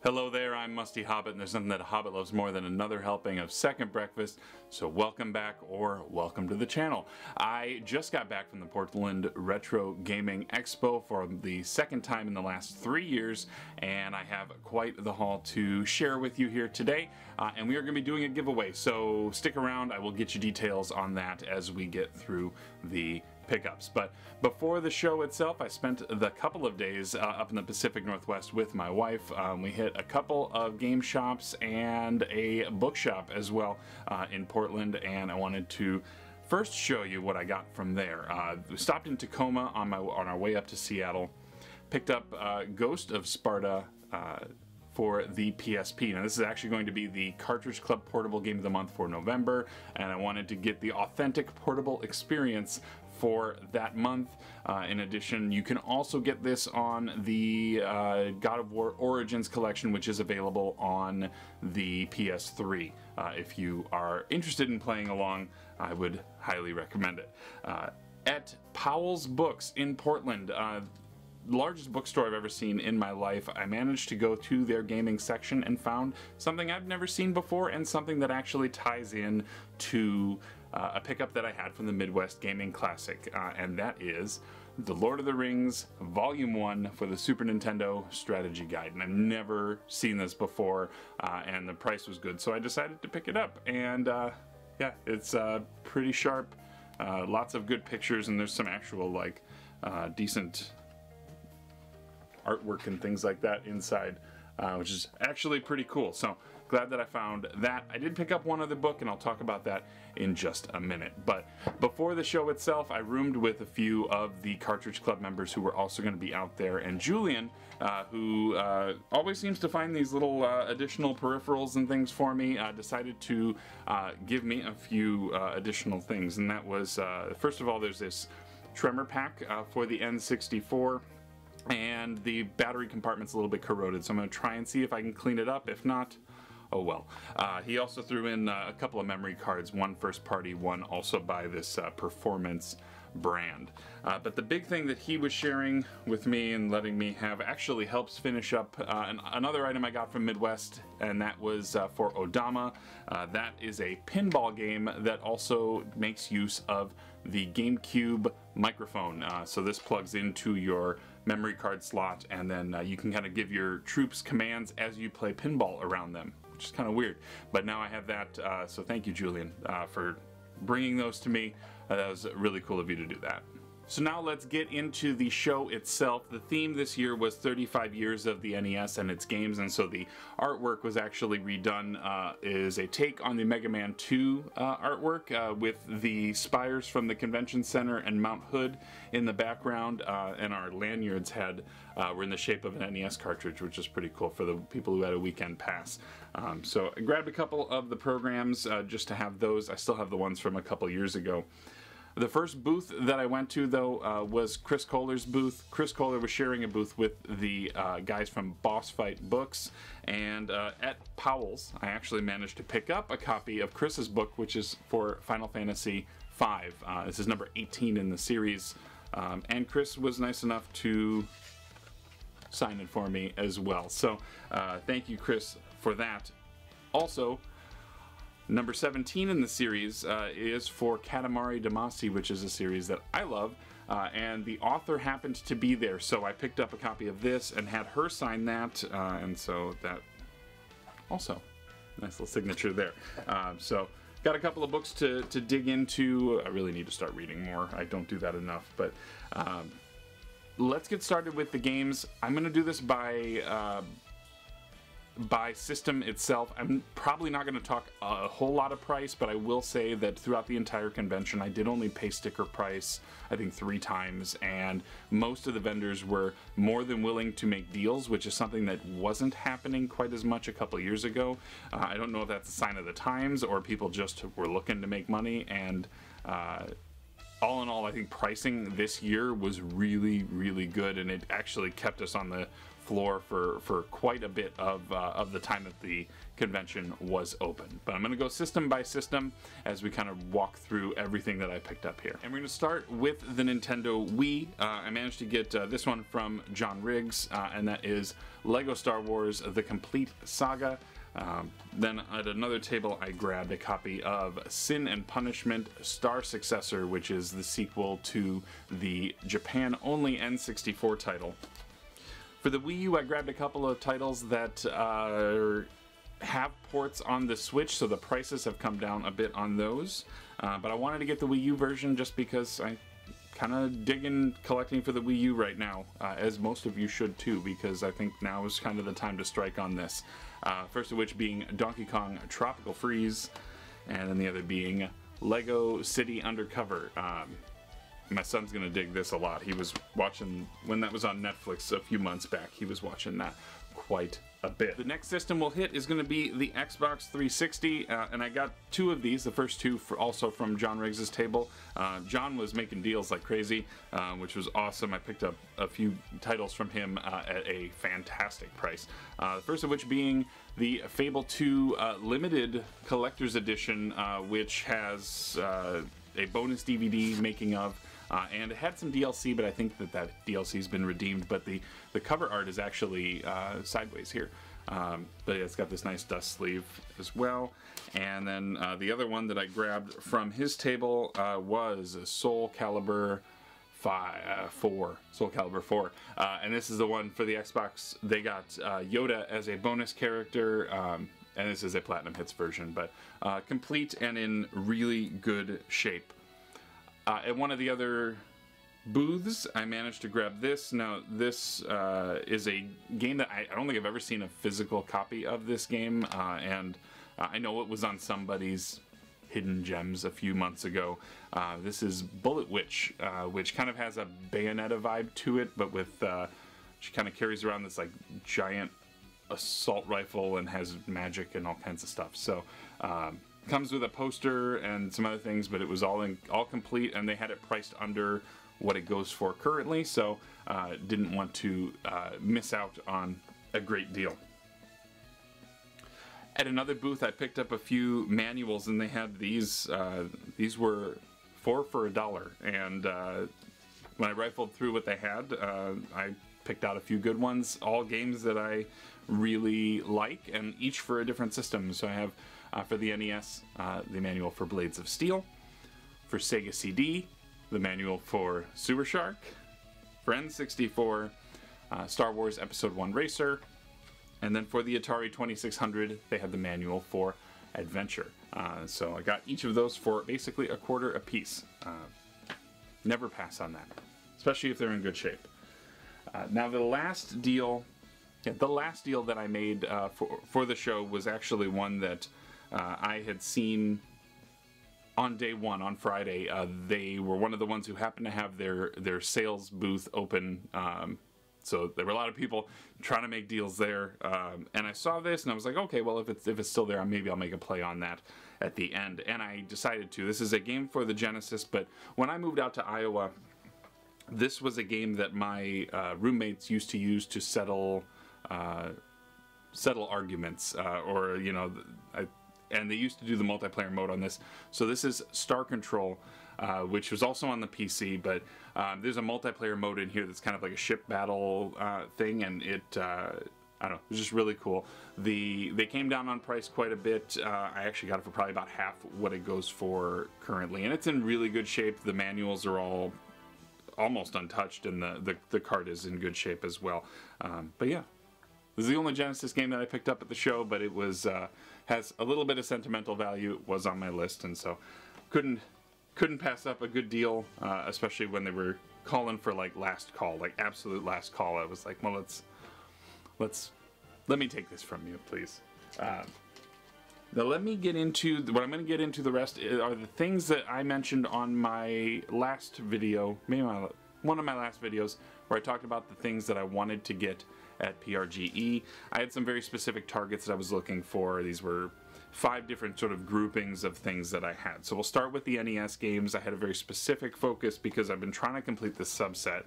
Hello there, I'm Musty Hobbit, and there's nothing that a Hobbit loves more than another helping of second breakfast, so welcome back, or welcome to the channel. I just got back from the Portland Retro Gaming Expo for the second time in the last 3 years, and I have quite the haul to share with you here today, and we are going to be doing a giveaway, so stick around. I will get you details on that as we get through the pickups. But before the show itself, I spent the couple of days up in the Pacific Northwest with my wife. We hit a couple of game shops and a bookshop as well in Portland, and I wanted to first show you what I got from there. We stopped in Tacoma on our way up to Seattle, picked up Ghost of Sparta for the PSP. Now this is actually going to be the Cartridge Club Portable Game of the Month for November, and I wanted to get the authentic portable experience for that month. In addition, you can also get this on the God of War Origins collection, which is available on the PS3. If you are interested in playing along, I would highly recommend it. At Powell's Books in Portland, largest bookstore I've ever seen in my life, I managed to go to their gaming section and found something I've never seen before, and something that actually ties in to a pickup that I had from the Midwest Gaming Classic, and that is The Lord of the Rings Volume 1 for the Super Nintendo Strategy Guide. And I've never seen this before, and the price was good, so I decided to pick it up. And yeah, it's pretty sharp, lots of good pictures, and there's some actual like decent artwork and things like that inside, which is actually pretty cool. So glad that I found that. I did pick up one other book, and I'll talk about that in just a minute. But before the show itself, I roomed with a few of the Cartridge Club members who were also going to be out there, and Julian, who always seems to find these little additional peripherals and things for me, decided to give me a few additional things. And that was, first of all, there's this Tremor pack for the N64, and the battery compartment's a little bit corroded, so I'm going to try and see if I can clean it up. If not, oh well. He also threw in a couple of memory cards, one first party, one also by this Performance brand. But the big thing that he was sharing with me and letting me have actually helps finish up another item I got from Midwest, and that was for Odama. That is a pinball game that also makes use of the GameCube microphone. So this plugs into your memory card slot, and then you can kind of give your troops commands as you play pinball around them, which is kind of weird. But now I have that, so thank you, Julian, for bringing those to me. That was really cool of you to do that. So now let's get into the show itself. The theme this year was 35 years of the NES and its games, and so the artwork was actually redone, is a take on the Mega Man 2 artwork, with the spires from the convention center and Mount Hood in the background, and our lanyards were in the shape of an NES cartridge, which is pretty cool for the people who had a weekend pass. So I grabbed a couple of the programs just to have those. I still have the ones from a couple years ago. The first booth that I went to, though, was Chris Kohler's booth. Chris Kohler was sharing a booth with the guys from Boss Fight Books, and at Powell's, I actually managed to pick up a copy of Chris's book, which is for Final Fantasy V. This is number 18 in the series, and Chris was nice enough to sign it for me as well. So thank you, Chris, for that. Also, number 17 in the series is for Katamari Damacy, which is a series that I love, and the author happened to be there, so I picked up a copy of this and had her sign that, and so that also, nice little signature there. So got a couple of books to dig into. I really need to start reading more. I don't do that enough, but let's get started with the games. I'm going to do this by system itself. I'm probably not going to talk a whole lot of price, but I will say that throughout the entire convention I did only pay sticker price, I think 3 times, and most of the vendors were more than willing to make deals, which is something that wasn't happening quite as much a couple years ago. I don't know if that's a sign of the times or people just were looking to make money, and all in all, I think pricing this year was really, really good, and it actually kept us on the floor for quite a bit of the time that the convention was open. But I'm going to go system by system as we kind of walk through everything that I picked up here. And we're going to start with the Nintendo Wii. I managed to get this one from John Riggs, and that is Lego Star Wars The Complete Saga. Then at another table I grabbed a copy of Sin and Punishment Star Successor, which is the sequel to the Japan-only N64 title. For the Wii U, I grabbed a couple of titles that have ports on the Switch, so the prices have come down a bit on those. But I wanted to get the Wii U version just because I kind of digging collecting for the Wii U right now, as most of you should too, because I think now is kind of the time to strike on this. First of which being Donkey Kong Tropical Freeze, and then the other being Lego City Undercover. My son's gonna dig this a lot. He was watching, when that was on Netflix a few months back, he was watching that quite a bit. The next system we'll hit is gonna be the Xbox 360, and I got two of these, the first two also from John Riggs' table. John was making deals like crazy, which was awesome. I picked up a few titles from him at a fantastic price. The first of which being the Fable 2 limited collector's edition, which has a bonus DVD making of, and it had some DLC, but I think that DLC's been redeemed, but the cover art is actually sideways here. But it's got this nice dust sleeve as well. And then the other one that I grabbed from his table was Soul Calibur 4. Soul Calibur 4. And this is the one for the Xbox. They got Yoda as a bonus character, and this is a Platinum Hits version, but complete and in really good shape. At one of the other booths, I managed to grab this. Now, this is a game that I don't think I've ever seen a physical copy of this game, and I know it was on somebody's Hidden Gems a few months ago. This is Bullet Witch, which kind of has a Bayonetta vibe to it, but with she kind of carries around this like giant assault rifle and has magic and all kinds of stuff. So comes with a poster and some other things, but it was all complete, and they had it priced under what it goes for currently, so didn't want to miss out on a great deal. At another booth, I picked up a few manuals, and they had these. These were 4 for $1, and when I rifled through what they had, I picked out a few good ones. All games that I really like, and each for a different system. So I have for the NES, the manual for Blades of Steel. For Sega CD, the manual for Sewer Shark. For N64, Star Wars Episode 1 Racer. And then for the Atari 2600, they had the manual for Adventure. So I got each of those for basically $0.25 a piece. Never pass on that, especially if they're in good shape. Now the last deal that I made for the show was actually one that I had seen on day one, on Friday. They were one of the ones who happened to have their sales booth open. So there were a lot of people trying to make deals there, and I saw this and I was like, okay, well, if it's still there, maybe I'll make a play on that at the end. And I decided to. This is a game for the Genesis, but when I moved out to Iowa, this was a game that my roommates used to use to settle arguments, or and they used to do the multiplayer mode on this. So this is Star Control, which was also on the PC, but there's a multiplayer mode in here that's kind of like a ship battle thing, and it, I don't know, it was just really cool. They came down on price quite a bit. I actually got it for probably about half what it goes for currently, and it's in really good shape. The manuals are all almost untouched, and the card is in good shape as well. But yeah, this is the only Genesis game that I picked up at the show, but it was has a little bit of sentimental value. It was on my list, and so couldn't pass up a good deal, especially when they were calling for like last call, like absolute last call. I was like, well, let me take this from you, please. Now let me get into what I'm going to get into. The rest are the things that I mentioned on my last video, maybe one of my last videos, where I talked about the things that I wanted to get at PRGE. I had some very specific targets that I was looking for. These were 5 different sort of groupings of things that I had. So we'll start with the NES games. I had a very specific focus because I've been trying to complete this subset.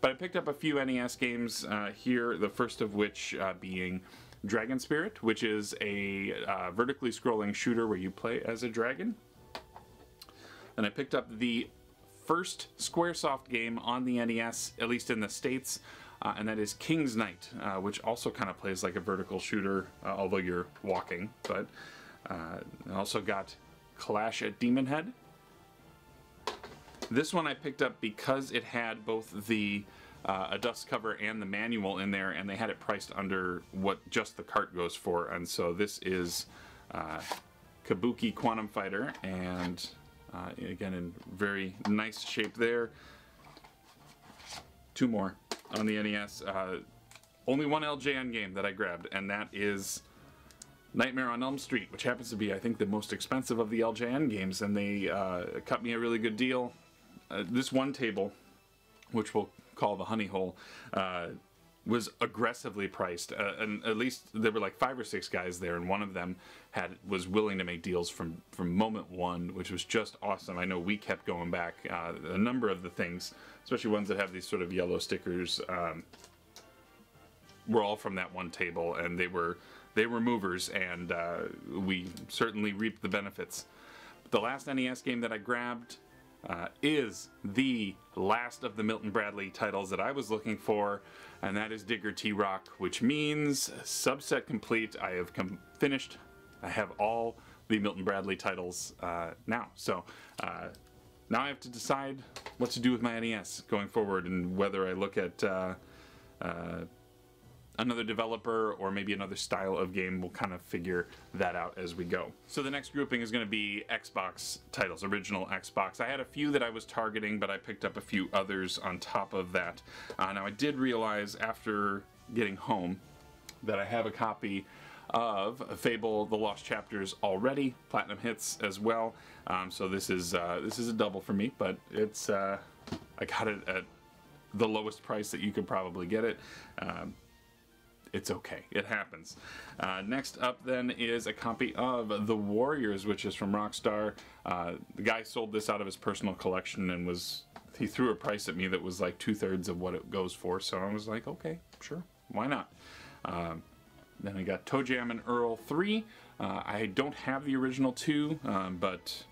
But I picked up a few NES games here, the first of which being Dragon Spirit, which is a vertically scrolling shooter where you play as a dragon. And I picked up the first Squaresoft game on the NES, at least in the States, and that is King's Knight, which also kind of plays like a vertical shooter, although you're walking. But I also got Clash at Demon Head. This one I picked up because it had both the a dust cover and the manual in there, and they had it priced under what just the cart goes for. And so this is Kabuki Quantum Fighter, and again in very nice shape there. 2 more on the NES. Only one LJN game that I grabbed, and that is Nightmare on Elm Street, which happens to be, I think, the most expensive of the LJN games, and they cut me a really good deal. This one table, which we'll call the honey hole, was aggressively priced, and at least there were like 5 or 6 guys there, and one of them was willing to make deals from moment one, which was just awesome. I know we kept going back. A number of the things, especially ones that have these sort of yellow stickers, were all from that one table, and they were movers, and we certainly reaped the benefits. The last NES game that I grabbed is the last of the Milton Bradley titles that I was looking for, and that is Digger T-Rock, which means subset complete. I have finished. I have all the Milton Bradley titles now. So now I have to decide what to do with my NES going forward, and whether I look at another developer or maybe another style of game. We'll kind of figure that out as we go. So the next grouping is going to be Xbox titles, original Xbox. I had a few that I was targeting, but I picked up a few others on top of that. Now I did realize after getting home that I have a copy of Fable: The Lost Chapters already, Platinum Hits as well. So this is a double for me, but it's I got it at the lowest price that you could probably get it. It's okay, it happens. Next up then is a copy of The Warriors, which is from Rockstar. The guy sold this out of his personal collection, and he threw a price at me that was like 2/3 of what it goes for, so I was like, okay, sure, why not? Then I got Toe Jam and Earl 3. I don't have the original 2, but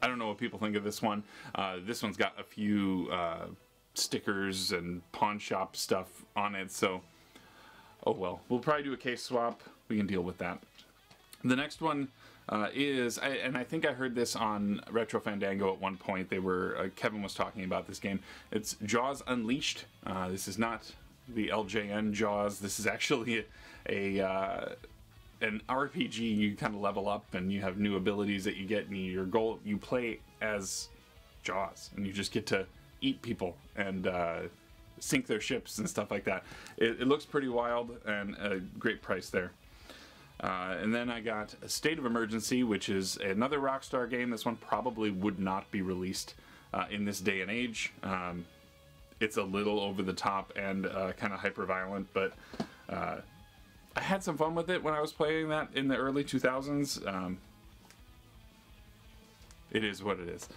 I don't know what people think of this one. This one's got a few stickers and pawn shop stuff on it, so oh well, we'll probably do a case swap. We can deal with that. The next one is, and I think I heard this on Retro Fandango at one point. Kevin was talking about this game. It's Jaws Unleashed. This is not the LJN Jaws. This is actually an RPG. You kind of level up, and you have new abilities that you get. And you play as Jaws, and you just get to eat people and sink their ships and stuff like that. It looks pretty wild, and a great price there. And then I got A State of Emergency, which is another Rockstar game. This one probably would not be released in this day and age. It's a little over the top and kind of hyper violent, but I had some fun with it when I was playing that in the early 2000s. It is what it is.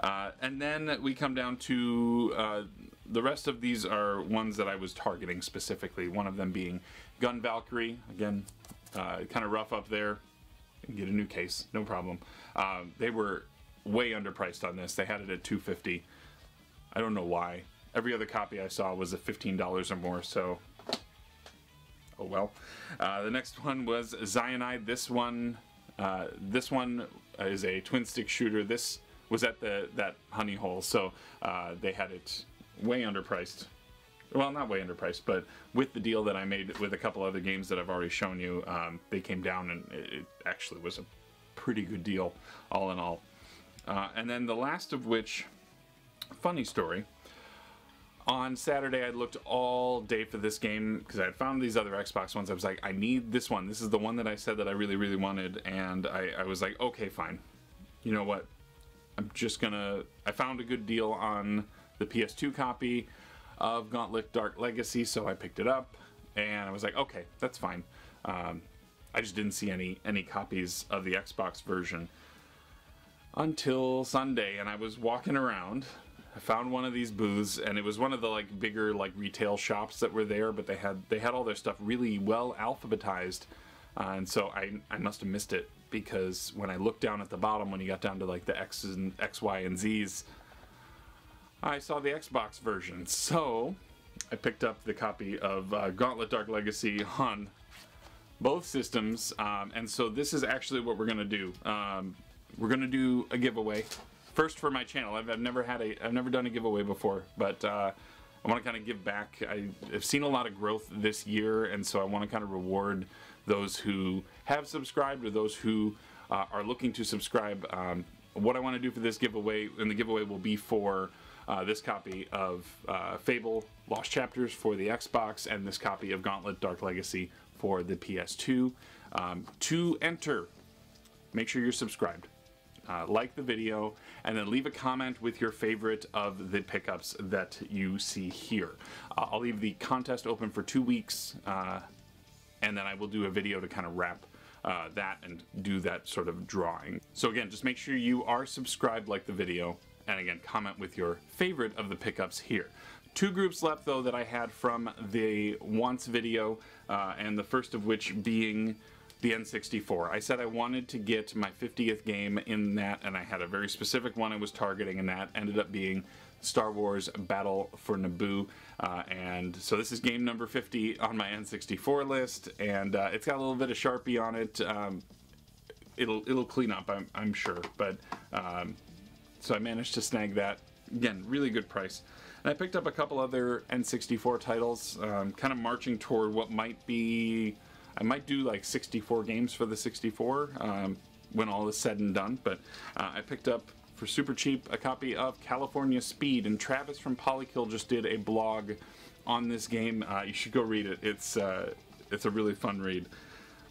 And then we come down to the rest of these are ones that I was targeting specifically, one of them being Gun Valkyrie. Again, kind of rough up there. Get a new case, no problem. They were way underpriced on this. They had it at $250. I don't know why. Every other copy I saw was at $15 or more, so oh well. The next one was Cyanide. This one is a twin stick shooter. This was at that honey hole, so they had it way underpriced. Well, not way underpriced, but with the deal that I made with a couple other games that I've already shown you, they came down, and it actually was a pretty good deal, all in all. And then the last of which, funny story, on Saturday I looked all day for this game because I had found these other Xbox ones. I was like, I need this one. This is the one that I said that I really, really wanted, and I was like, okay, fine. You know what? I found a good deal on the PS2 copy of Gauntlet Dark Legacy, so I picked it up, and I was like, okay, that's fine. I just didn't see any copies of the Xbox version until Sunday, and I was walking around. I found one of these booths, and it was one of the like bigger like retail shops that were there, but they had all their stuff really well alphabetized, and so I must have missed it, because when I looked down at the bottom, when you got down to like the X's and X, Y, and Z's, I saw the Xbox version. So I picked up the copy of Gauntlet Dark Legacy on both systems, and so this is actually what we're gonna do. We're gonna do a giveaway. First for my channel. I've never done a giveaway before, but I want to kind of give back. I've seen a lot of growth this year, and so I want to kind of reward those who have subscribed or those who are looking to subscribe. What I want to do for this giveaway, and the giveaway will be for this copy of Fable Lost Chapters for the Xbox, and this copy of Gauntlet Dark Legacy for the PS2. To enter, make sure you're subscribed. Like the video, and then leave a comment with your favorite of the pickups that you see here. I'll leave the contest open for 2 weeks, and then I will do a video to kind of wrap that and do that sort of drawing. So again, just make sure you are subscribed, like the video, and again, comment with your favorite of the pickups here. 2 groups left though that I had from the once video, and the first of which being the N64. I said I wanted to get my 50th game in that, and I had a very specific one I was targeting, and that ended up being Star Wars Battle for Naboo. And so this is game number 50 on my N64 list, and it's got a little bit of Sharpie on it. It'll clean up, I'm sure. But so I managed to snag that. Again, really good price. And I picked up a couple other N64 titles, kind of marching toward what might be. I might do like 64 games for the 64 when all is said and done, but I picked up for super cheap a copy of California Speed, and Travis from Polykill just did a blog on this game. You should go read it. It's a really fun read.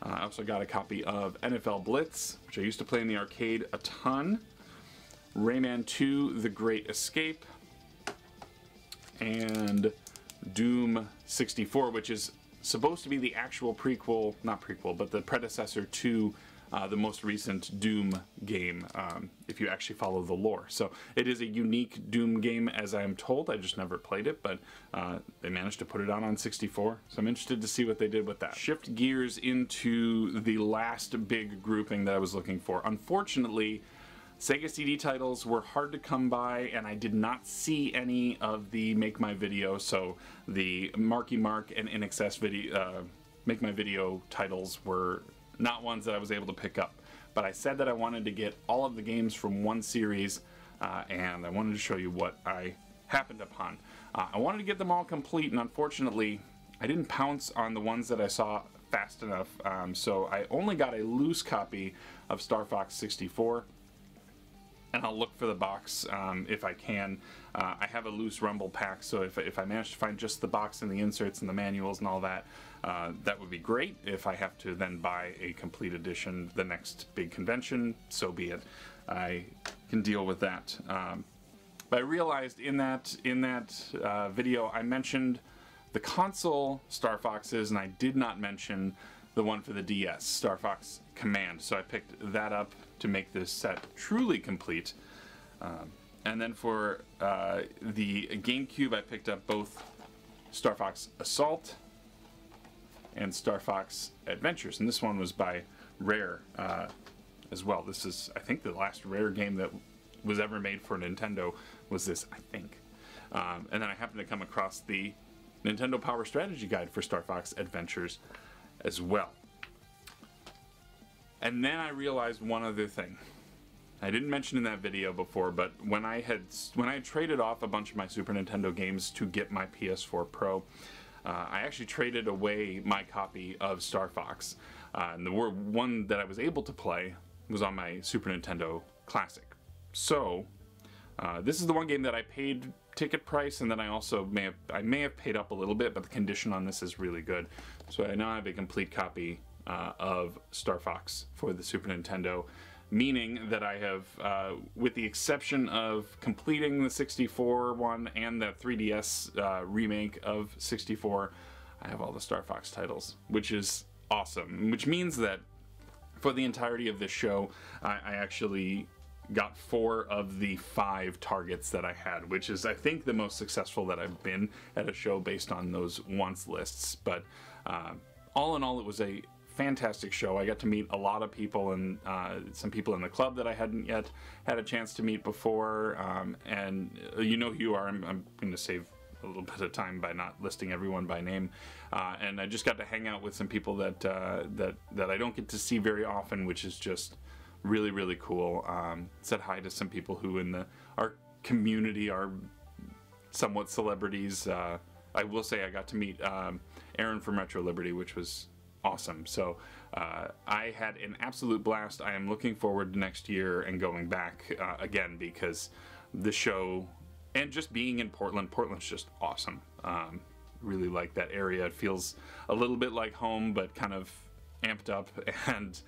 I also got a copy of NFL Blitz, which I used to play in the arcade a ton, Rayman 2: The Great Escape, and Doom 64, which is supposed to be the actual prequel, not prequel, but the predecessor to the most recent Doom game, if you actually follow the lore. So it is a unique Doom game, as I am told. I just never played it, but they managed to put it on 64, so I'm interested to see what they did with that. Shift gears into the last big grouping that I was looking for. Unfortunately, Sega CD titles were hard to come by, and I did not see any of the Make My Video, so the Marky Mark and InXS video, Make My Video titles were not ones that I was able to pick up. But I said that I wanted to get all of the games from one series, and I wanted to show you what I happened upon. I wanted to get them all complete, and unfortunately, I didn't pounce on the ones that I saw fast enough, so I only got a loose copy of Star Fox 64. And I'll look for the box if I can. I have a loose Rumble pack, so if I manage to find just the box and the inserts and the manuals and all that, that would be great. If I have to then buy a complete edition the next big convention, so be it. I can deal with that. But I realized in that video I mentioned the console Star Foxes, and I did not mention the one for the DS, Star Fox Command. So I picked that up to make this set truly complete. And then for the GameCube, I picked up both Star Fox Assault and Star Fox Adventures, and this one was by Rare as well. This is, I think, the last Rare game that was ever made for Nintendo was this, I think. And then I happened to come across the Nintendo Power Strategy Guide for Star Fox Adventures as well. And then I realized one other thing. I didn't mention in that video before, but when I had traded off a bunch of my Super Nintendo games to get my PS4 Pro, I actually traded away my copy of Star Fox. And the one that I was able to play was on my Super Nintendo Classic. So this is the one game that I paid ticket price, and then I also may have paid up a little bit, but the condition on this is really good. So I now have a complete copy of Star Fox for the Super Nintendo, meaning that I have, with the exception of completing the 64 one and the 3DS remake of 64, I have all the Star Fox titles, which is awesome, which means that for the entirety of this show, I actually got 4 of the 5 targets that I had, which is, I think, the most successful that I've been at a show based on those wants lists. But all in all, it was a fantastic show. I got to meet a lot of people, and some people in the club that I hadn't yet had a chance to meet before, and you know who you are. I'm going to save a little bit of time by not listing everyone by name, and I just got to hang out with some people that I don't get to see very often, which is just really, really cool. Said hi to some people who in our community are somewhat celebrities. I will say I got to meet Aaron from Retro Liberty, which was awesome. So I had an absolute blast. I am looking forward to next year and going back again, because the show and just being in Portland's just awesome. Really like that area. It feels a little bit like home, but kind of amped up, and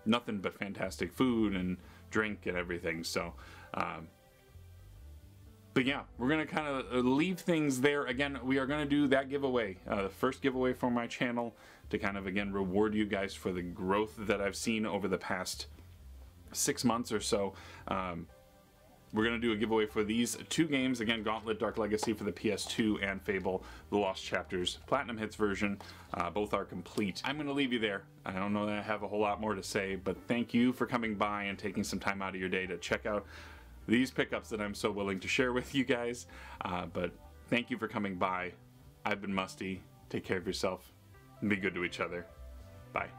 nothing but fantastic food and drink and everything. So but yeah, we're going to kind of leave things there. Again, we are going to do that giveaway, the first giveaway for my channel, to kind of, again, reward you guys for the growth that I've seen over the past 6 months or so. We're going to do a giveaway for these 2 games. Again, Gauntlet Dark Legacy for the PS2 and Fable The Lost Chapters Platinum Hits version. Both are complete. I'm going to leave you there. I don't know that I have a whole lot more to say, but thank you for coming by and taking some time out of your day to check out these pickups that I'm so willing to share with you guys. But thank you for coming by. I've been Musty. Take care of yourself and be good to each other. Bye.